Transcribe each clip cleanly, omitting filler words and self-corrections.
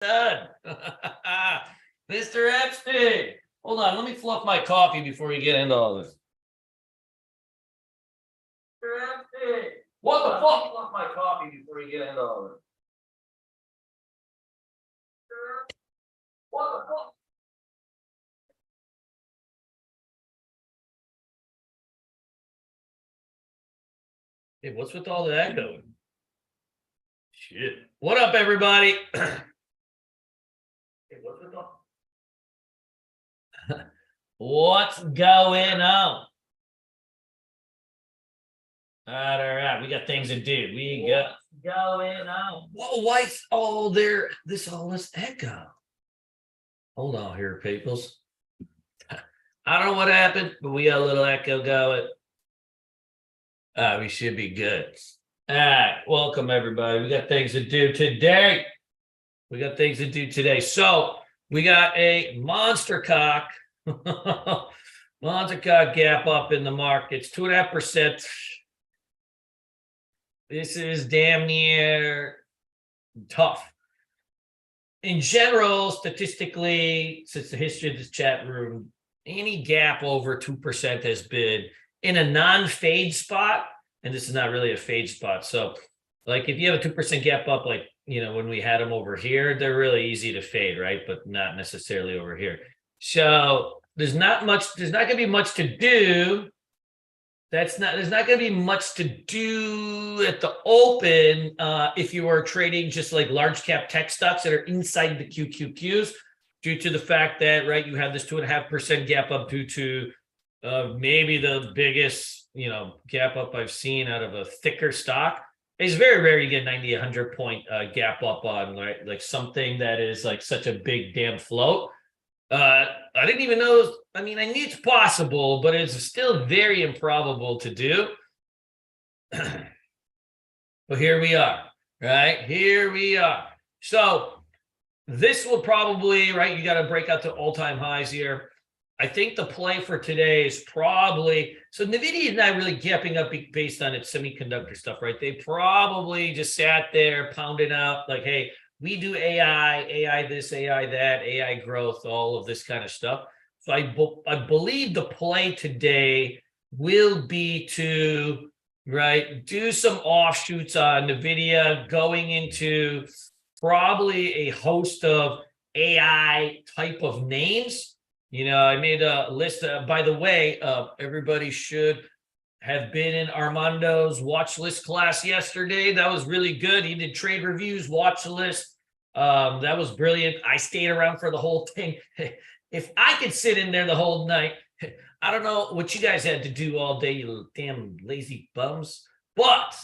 Done. Mr. Epstein. Hold on, let me fluff my coffee before we get into all this. Mr. Epstein. What the fuck? Fluff my coffee before we get into all this. What the fuck? Hey, what's with all the echoing? Shit. What up, everybody? Hey, what's with all... What's going on? All right, we got things to do. We got going on. Whoa, why's all there? All this echo. Hold on here, peoples. I don't know what happened, but we got a little echo going. We should be good. All right, welcome everybody. We got things to do today. So we got a monster cock, gap up in the markets, 2.5%. This is damn near tough. In general, statistically, since the history of this chat room, any gap over 2% has been in a non-fade spot, and this is not really a fade spot. So, like if you have a 2% gap up, like when we had them over here, they're really easy to fade, right? But not necessarily over here. So there's not going to be much to do. There's not going to be much to do at the open if you are trading just like large cap tech stocks that are inside the QQQs, due to the fact that, right, you have this 2.5% gap up due to maybe the biggest, gap up I've seen out of a thicker stock. It's very rare you get 90, 100 point gap up on, right, like something that is like such a big damn float. I didn't even know. I mean, I knew it's possible, but it's still very improbable to do. But here we are, right? Here we are. So this will probably, right, you got to break out to all-time highs here. I think the play for today is probably, so NVIDIA is not really gapping up based on its semiconductor stuff, right? They probably just sat there pounding out like, hey, we do AI this, AI that, AI growth, all of this kind of stuff. So I believe the play today will be to, right, do some offshoots on NVIDIA, going into probably a host of AI type of names. I made a list. By the way, everybody should have been in Armando's watch list class yesterday. That was really good. He did trade reviews, watch list. That was brilliant. I stayed around for the whole thing. If I could sit in there the whole night, I don't know what you guys had to do all day, you damn lazy bums. But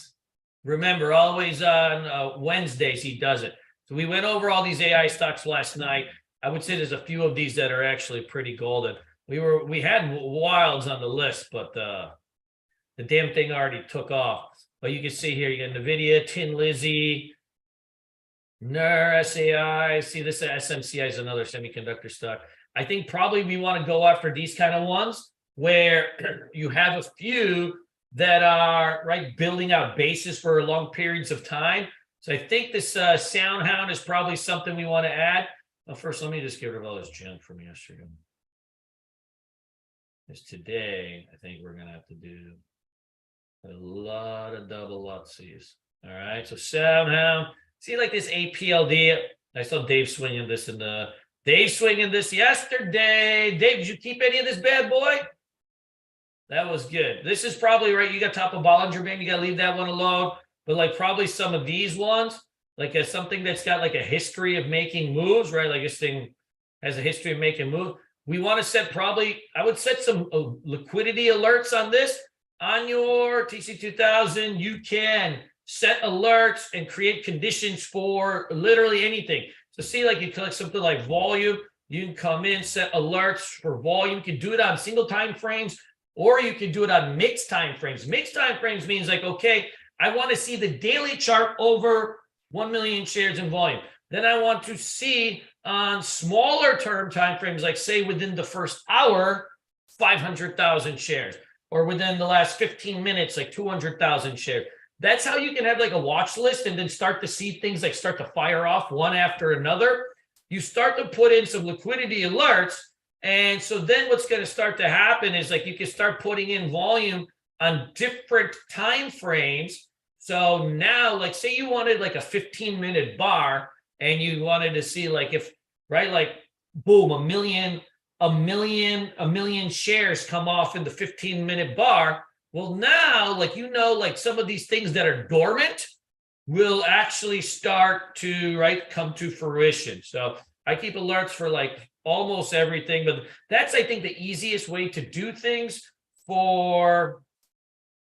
remember, always on Wednesdays he does it. So we went over all these AI stocks last night. I would say there's a few of these that are actually pretty golden. We had wilds on the list, but the damn thing already took off. But you can see here, you got NVIDIA, Tin Lizzy, NER, SAI. See, this SMCI is another semiconductor stock. I think probably we want to go after these kind of ones where you have a few that are, right, building out bases for long periods of time. So I think this Soundhound is probably something we want to add. Well, first, let me just get rid of all this junk from yesterday. Because today, I think we're going to have to do a lot of double Lutsies. All right, so Soundhound. See, like this APLD. I saw Dave swinging this yesterday. Dave, did you keep any of this bad boy? That was good. This is probably, right, you got top of Bollinger Band. You got to leave that one alone. But like probably some of these ones, like something that's got like a history of making moves, right? Like this thing has a history of making moves. We want to set I would set some liquidity alerts on this. On your TC2000, you can set alerts and create conditions for literally anything. So see, like you collect something like volume, you can come in, set alerts for volume. You can do it on single time frames, or you can do it on mixed time frames. Mixed time frames means like, okay, I want to see the daily chart over 1 million shares in volume. Then I want to see on smaller term time frames, like say within the first hour, 500,000 shares, or within the last 15 minutes, like 200,000 shares. that's how you can have like a watch list and then start to see things like start to fire off one after another. You start to put in some liquidity alerts. And so then what's going to start to happen is like you can start putting in volume on different time frames. So now, like, say you wanted like a 15-minute bar and you wanted to see like if, right, like boom, a million shares come off in the 15-minute bar. Well, now, like, like some of these things that are dormant will actually start to, right, come to fruition. So I keep alerts for like almost everything, but that's, I think, the easiest way to do things for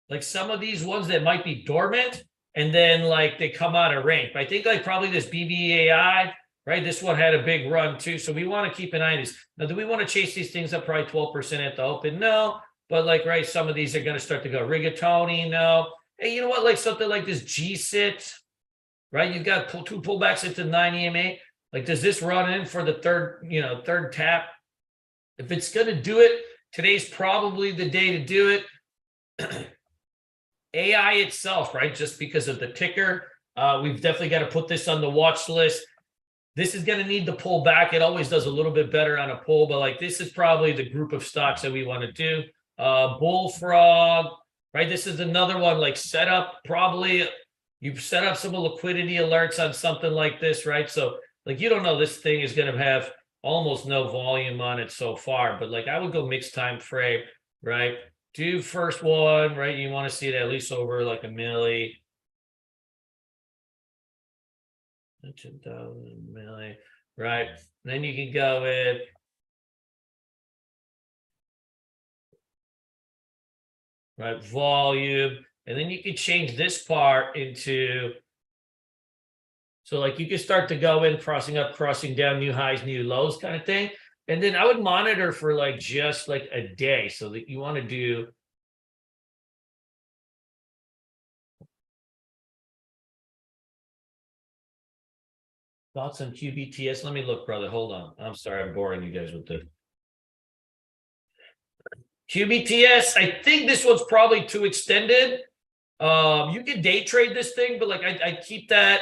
like some of these ones that might be dormant and then like they come out of range. But I think like probably this BBAI, right? This one had a big run too. So we want to keep an eye on this. Now, do we want to chase these things up probably 12% at the open? No. But like, right, some of these are going to start to go. Rigatoni, no. Hey, you know what? Like something like this G-sit, right? You've got two pullbacks into 9 EMA. Like, does this run in for the third tap? If it's going to do it, today's probably the day to do it. AI itself, right? Just because of the ticker, we've definitely got to put this on the watch list. This is going to need to pull back. It always does a little bit better on a pull, but like this is probably the group of stocks that we want to do. Bullfrog, right? This is another one like set up. Probably you've set up some liquidity alerts on something like this, right? So like you don't know this thing is going to have almost no volume on it so far, but like I would go mixed time frame, right? Do first one, right? You want to see it at least over like a milli. 10,000 milli, right? And then you can go in. Right, volume, and then you can change this part into, so like you can start to go in, crossing up, crossing down, new highs, new lows kind of thing. And then I would monitor for like just like a day, so that you want to do thoughts on QBTS. Let me look, brother. Hold on. I'm sorry, I'm boring you guys with the QBTS. I think this one's probably too extended. You can day trade this thing, but like I keep that,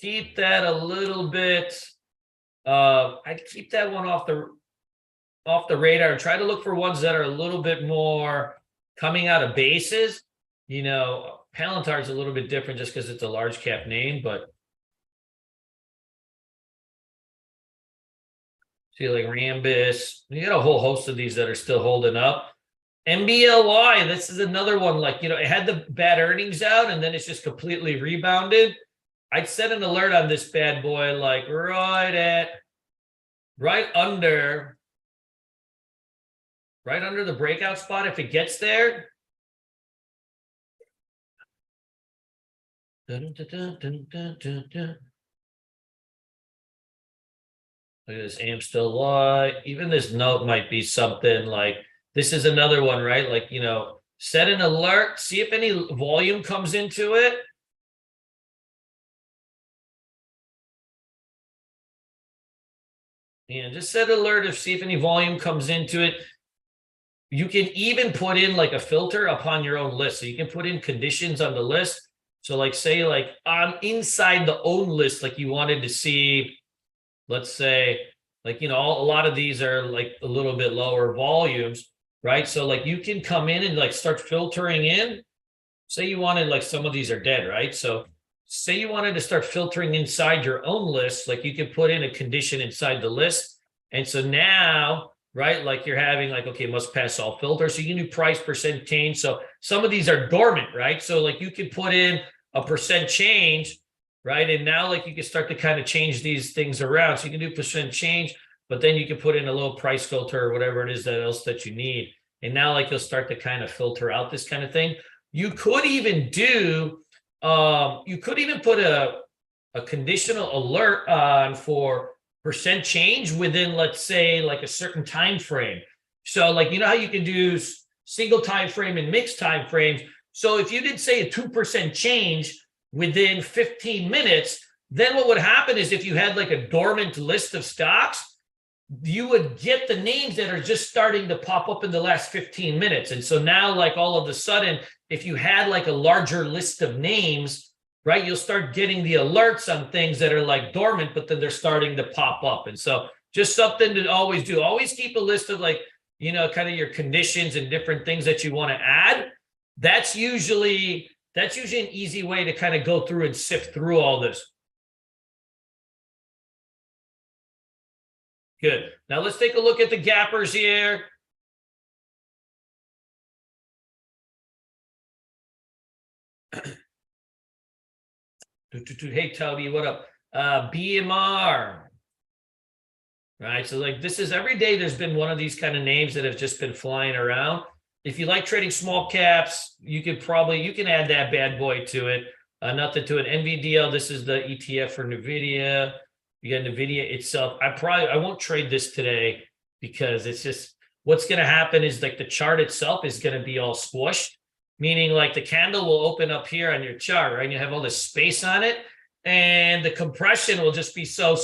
keep that a little bit. I keep that one off the radar and try to look for ones that are a little bit more coming out of bases. Palantir's a little bit different just because it's a large cap name, but see like Rambus, you got a whole host of these that are still holding up. MBLY, this is another one, like, it had the bad earnings out and then it's just completely rebounded. I'd set an alert on this bad boy, like right under the breakout spot. If it gets there, look at this amp still live. Even this note might be something like, this is another one, right? Like, set an alert, see if any volume comes into it. Just set an alert if see if any volume comes into it. You can even put in like a filter upon your own list. So you can put in conditions on the list. So like say like on inside the own list, like you wanted to see, let's say like, a lot of these are like a little bit lower volumes, right? So like you can come in and like start filtering in. Say you wanted like some of these are dead, right? So say you wanted to start filtering inside your own list, like you could put in a condition inside the list. And so now, right, like you're having like, okay, must pass all filters. So you can do price percent change. So some of these are dormant, right? So like you could put in a percent change, right? And now like you can start to kind of change these things around. So you can do percent change, but then you can put in a little price filter or whatever it is that you need. And now like you'll start to kind of filter out this kind of thing. You could even do, put a conditional alert on for percent change within, let's say, like a certain time frame. So like, how you can do single time frame and mixed time frames. So if you did say a 2% change within 15 minutes, then what would happen is if you had like a dormant list of stocks, you would get the names that are just starting to pop up in the last 15 minutes. And so now like all of a sudden if you had like a larger list of names, right, you'll start getting the alerts on things that are like dormant, but then they're starting to pop up. And so just something to always do. Always keep a list of like, kind of your conditions and different things that you want to add. That's usually an easy way to kind of go through and sift through all this. Good. Now let's take a look at the gappers here. Hey, Toby, what up? BMR. Right. So like this is every day there's been one of these kind of names that have just been flying around. If you like trading small caps, you can add that bad boy to it. Nothing to it. NVDL, this is the ETF for NVIDIA. You got NVIDIA itself. I won't trade this today because it's just what's going to happen is like the chart itself is going to be all squished, meaning like the candle will open up here on your chart, right? And you have all this space on it and the compression will just be so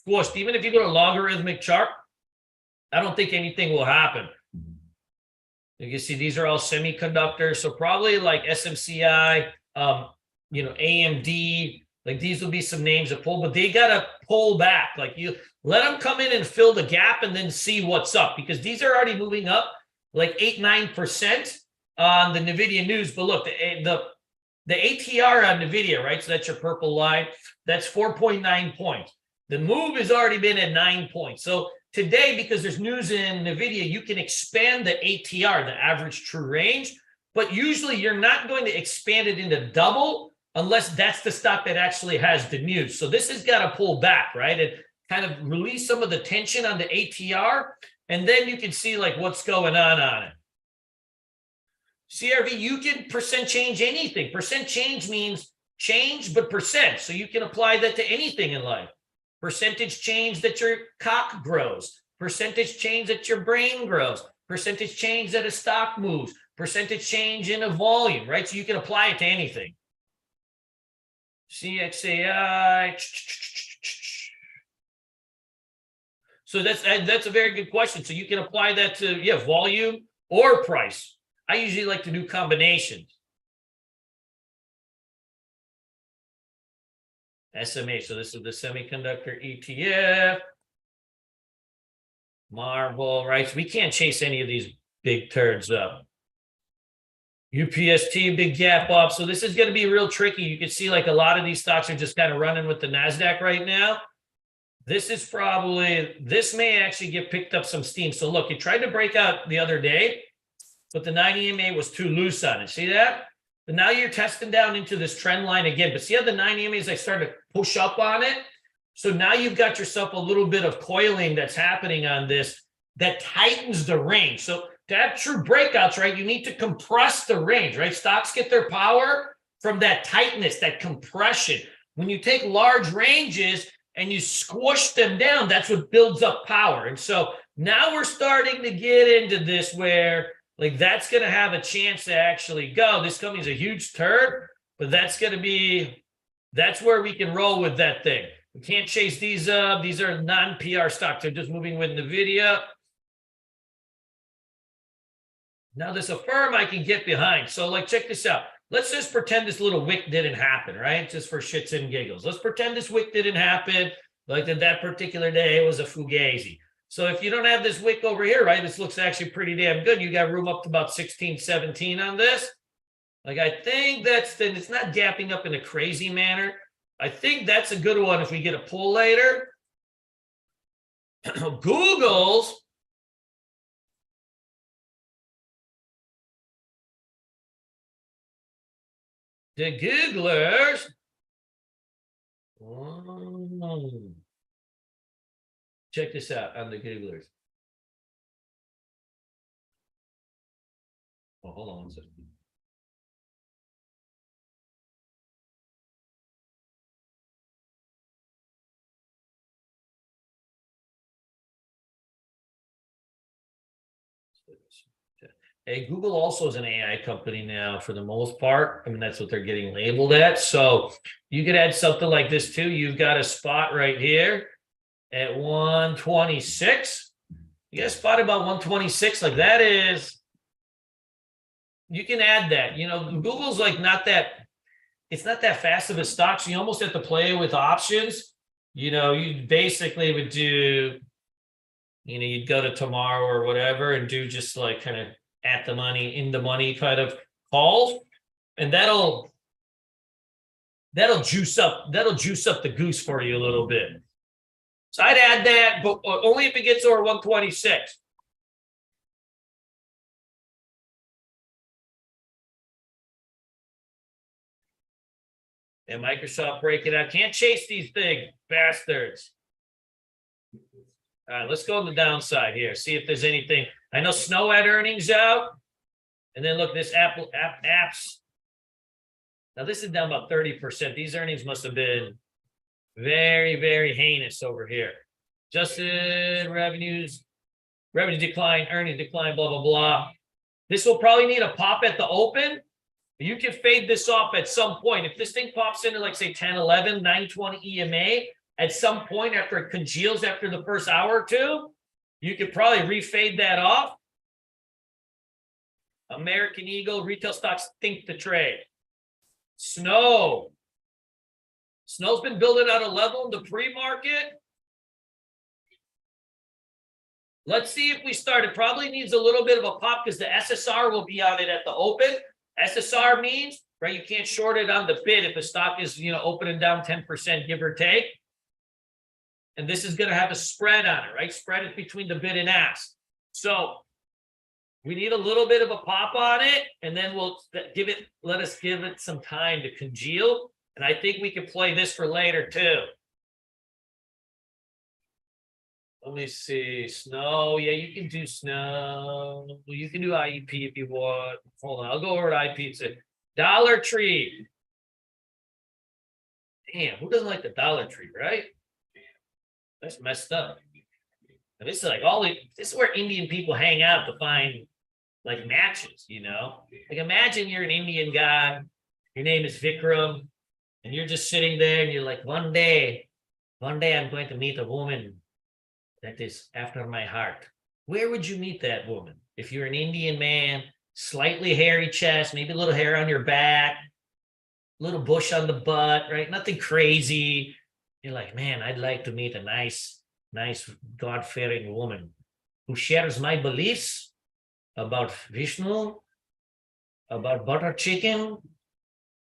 squished. Even if you go to logarithmic chart, I don't think anything will happen. You can see these are all semiconductors. So probably like SMCI, AMD, like these will be some names that pull, but they got to pull back. Like you let them come in and fill the gap and then see what's up because these are already moving up like 8-9% on the NVIDIA news. But look, the ATR on NVIDIA, right? So that's your purple line. That's 4.9 points. The move has already been at 9 points. So today, because there's news in NVIDIA, you can expand the ATR, the average true range, but usually you're not going to expand it into double unless that's the stock that actually has the news. So this has got to pull back, right? And kind of release some of the tension on the ATR, and then you can see like what's going on it. CRV, you can percent change anything. Percent change means change, but percent. So you can apply that to anything in life. Percentage change that your cock grows, percentage change that your brain grows, percentage change that a stock moves, percentage change in a volume, right? So you can apply it to anything. CXAI. So that's a very good question. So you can apply that to volume or price. I usually like to do combinations. SMA, so this is the semiconductor ETF. Marvel, right? So we can't chase any of these big turds up. UPST, big gap up. So this is going to be real tricky. You can see like a lot of these stocks are just kind of running with the NASDAQ right now. This may actually get picked up some steam. So look, it tried to break out the other day, but the 9 EMA was too loose on it. See that? But now you're testing down into this trend line again. But see how the 9 EMAs, I started to push up on it? So now you've got yourself a little bit of coiling that's happening on this that tightens the range. So to have true breakouts, right, you need to compress the range, right? Stocks get their power from that tightness, that compression. When you take large ranges and you squish them down, that's what builds up power. And so now we're starting to get into this where like that's going to have a chance to actually go. This company's a huge turd, but that's where we can roll with that thing. We can't chase these up. These are non-PR stocks. They're just moving with NVIDIA. Now there's a firm I can get behind. So like, check this out. Let's just pretend this little wick didn't happen, right? Just for shits and giggles. Let's pretend this wick didn't happen. Like that particular day, it was a fugazi. So if you don't have this wick over here, right, this looks actually pretty damn good. You got room up to about 16, 17 on this. Like, I think it's not gapping up in a crazy manner. I think that's a good one if we get a pull later. Google's. The Googlers. Oh. Check this out on the Googlers. Oh, hold on one second. Hey, Google also is an AI company now for the most part. I mean, that's what they're getting labeled at. So you could add something like this too. You've got a spot right here at 126. You got a spot about 126. Like that is You can add that. You know, Google's like not that, it's not that fast of a stock. So you almost have to play with options. You know, you basically would do, you know, you'd go to tomorrow or whatever and do just like kind of at the money, in the money kind of calls. And that'll juice up the goose for you a little bit. So I'd add that, but only if it gets over 126. And Microsoft break it out. Can't chase these big bastards. All right, let's go on the downside here. See if there's anything. I know Snow had earnings out. And then look, this apps. Now this is down about 30%. These earnings must have been very, very heinous over here. Adjusted revenues, revenue decline, earnings decline, blah, blah, blah. This will probably need a pop at the open. You can fade this off at some point. If this thing pops into like say 10, 11, 920 EMA, at some point after it congeals after the first hour or two, you could probably refade that off. American Eagle, retail stocks think the trade. Snow's been building out a level in the pre-market. Let's see if we start. It probably needs a little bit of a pop because the SSR will be on it at the open. SSR means, right, you can't short it on the bid if the stock is, you know, opening down 10%, give or take. And this is going to have a spread on it, right? Spread is between the bid and ask. So we need a little bit of a pop on it, and then we'll let us give it some time to congeal. And I think we can play this for later too. Let me see. Snow. Yeah, you can do Snow. You can do IEP if you want. Hold on. I'll go over to IEP. Dollar Tree. Damn, who doesn't like the Dollar Tree, right? That's messed up. And this is like this is where Indian people hang out to find like matches, you know? Like imagine you're an Indian guy, your name is Vikram, and you're just sitting there and you're like, one day I'm going to meet a woman that is after my heart. Where would you meet that woman? If you're an Indian man, slightly hairy chest, maybe a little hair on your back, little bush on the butt, right? Nothing crazy. You're like, man, I'd like to meet a nice, God-fearing woman who shares my beliefs about Vishnu, about butter chicken,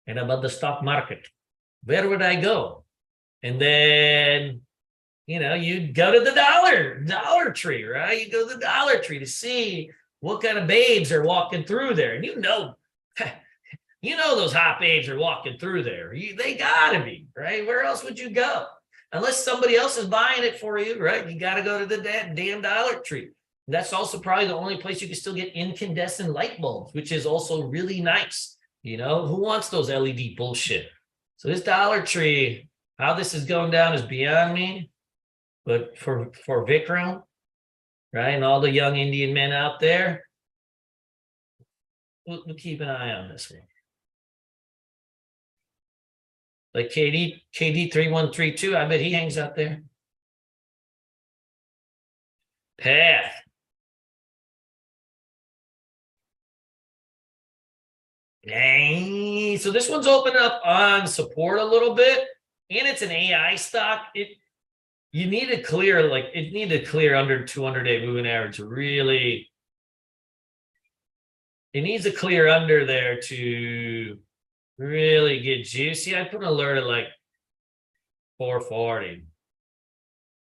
and about the stock market. Where would I go? And then, you know, you'd go to the Dollar Tree, right? You go to the Dollar Tree to see what kind of babes are walking through there. And you know those hot babes are walking through there. They gotta be, right? Where else would you go? Unless somebody else is buying it for you, right? You got to go to the damn Dollar Tree. That's also probably the only place you can still get incandescent light bulbs, which is also really nice. You know, who wants those LED bullshit? So this Dollar Tree, how this is going down is beyond me. But for Vikram, right, and all the young Indian men out there, we'll keep an eye on this one. Like KD 3132, I bet he hangs out there. Path. Dang. So this one's opening up on support a little bit, and it's an AI stock. You need to clear, it need to clear under 200-day moving average. Really, it needs to clear under there to really get juicy. I put an alert at like 440.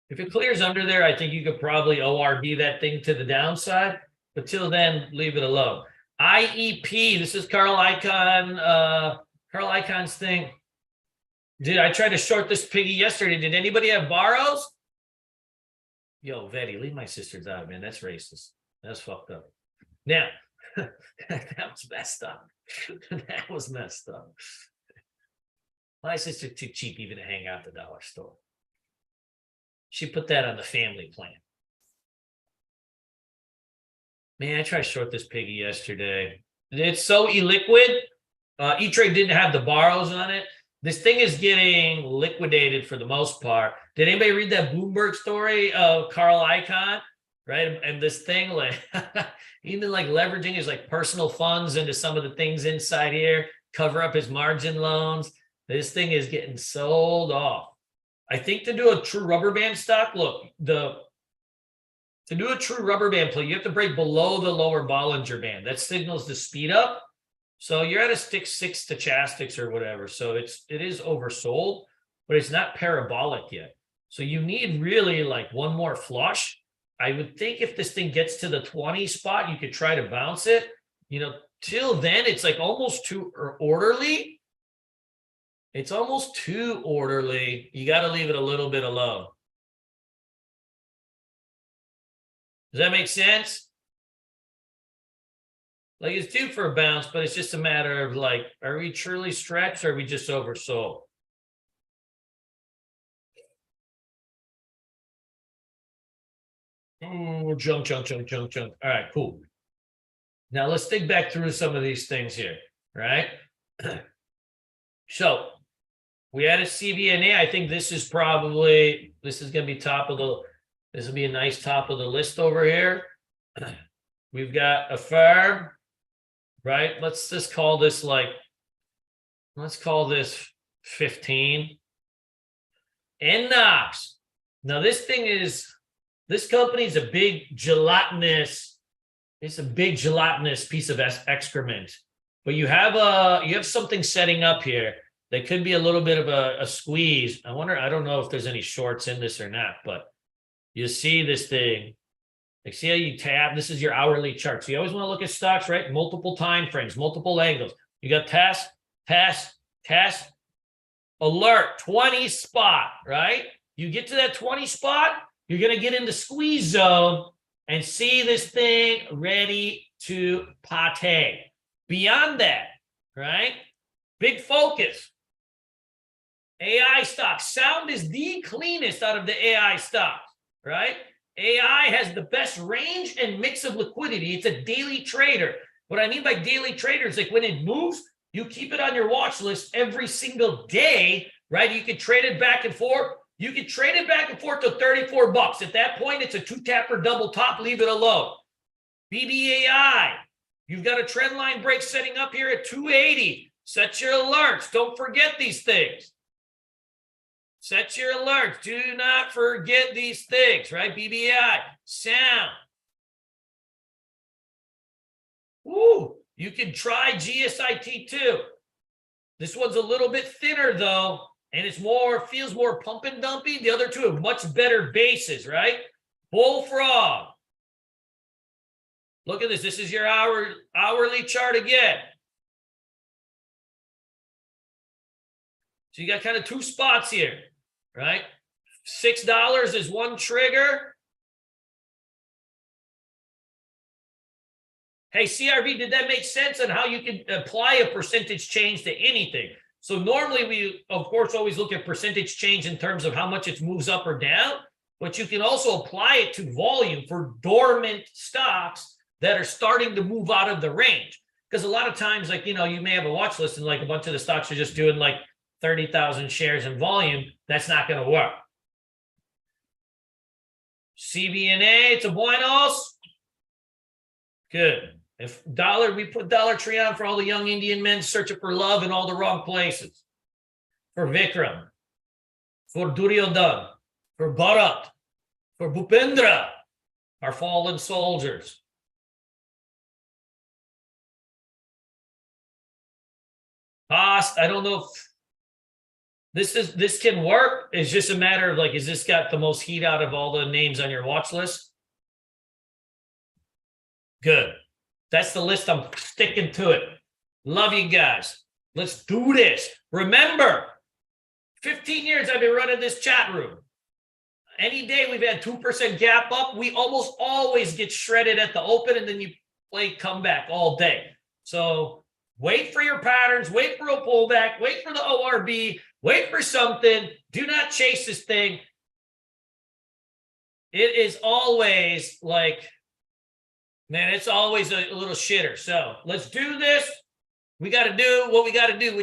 If it clears under there, I think you could probably ORB that thing to the downside. But till then, leave it alone. IEP. This is Carl Icahn's thing. I tried to short this piggy yesterday. Did anybody have borrows? Yo, Vetty, leave my sisters out, man. That's racist. That's fucked up. Now, that was messed up. That was messed up. My sister too cheap even to hang out at the dollar store. She put that on the family plan. Man, I tried to short this piggy yesterday. It's so illiquid. E-Trade didn't have the borrows on it. This thing is getting liquidated for the most part. Did anybody read that Bloomberg story of Carl Icahn? right? And this thing, like, even like leveraging his like personal funds into some of the things inside here, cover up his margin loans. This thing is getting sold off. I think to do a true rubber band stock, look, to do a true rubber band play, you have to break below the lower Bollinger Band. That signals the speed up. So you're at a stick 6 stochastics or whatever. So it is oversold, but it's not parabolic yet. So you need really like one more flush. I would think if this thing gets to the 20 spot, you could try to bounce it. You know, till then, it's like almost too orderly. It's almost too orderly. You got to leave it a little bit alone. Does that make sense? Like, it's due for a bounce, but it's just a matter of like, are we truly stretched or are we just oversold? Oh, junk. All right, cool. Now let's dig back through some of these things here, right? So we had a CVNA. I think this is going to be this will be a nice top of the list over here. We've got a firm, right? Let's just call this let's call this 15. Knox. Now this company's a big gelatinous, it's a big gelatinous piece of excrement. But you have something setting up here that could be a little bit of a squeeze. I don't know if there's any shorts in this or not, but you see this thing. Like, see how you tab? This is your hourly chart. So you always want to look at stocks, right? Multiple time frames, multiple angles. You got test, alert, 20 spot, right? You get to that 20 spot, you're going to get into squeeze zone and see this thing ready to pate. Beyond that, right? Big focus. AI stocks. Sound is the cleanest out of the AI stocks, right? AI has the best range and mix of liquidity. It's a daily trader. What I mean by daily trader is like when it moves, you keep it on your watch list every single day, right? You can trade it back and forth. You can trade it back and forth to 34 bucks. At that point, it's a 2-tapper double top. Leave it alone. BBAI. You've got a trend line break setting up here at 280. Set your alerts. Don't forget these things. Set your alerts. Do not forget these things, right? BBI, sound. Ooh, you can try GSIT too. This one's a little bit thinner though, and feels more pump and dumpy. The other two have much better bases, right? Bullfrog. Look at this. This is your hourly chart again. So you got kind of two spots here, right? $6 is one trigger. Hey, CRV, did that make sense on how you can apply a percentage change to anything? So normally we, of course, always look at percentage change in terms of how much it moves up or down, but you can also apply it to volume for dormant stocks that are starting to move out of the range. Because a lot of times, like, you know, you may have a watch list and like a bunch of the stocks are just doing like 30,000 shares in volume. That's not going to work. CVNA, it's a buenos. Good. We put Dollar Tree on for all the young Indian men searching for love in all the wrong places. For Vikram, for Duryodhan, for Bharat, for Bhupendra, our fallen soldiers. Cost, I don't know if this can work. It's just a matter of like, is this got the most heat out of all the names on your watch list? Good. That's the list. I'm sticking to it. Love you guys. Let's do this. Remember, 15 years I've been running this chat room. Any day we've had 2% gap up, we almost always get shredded at the open, and then you play comeback all day. So wait for your patterns, wait for a pullback, wait for the ORB, wait for something. Do not chase this thing. It is always like, man, it's always a little shitter. So let's do this. We got to do what we got to do.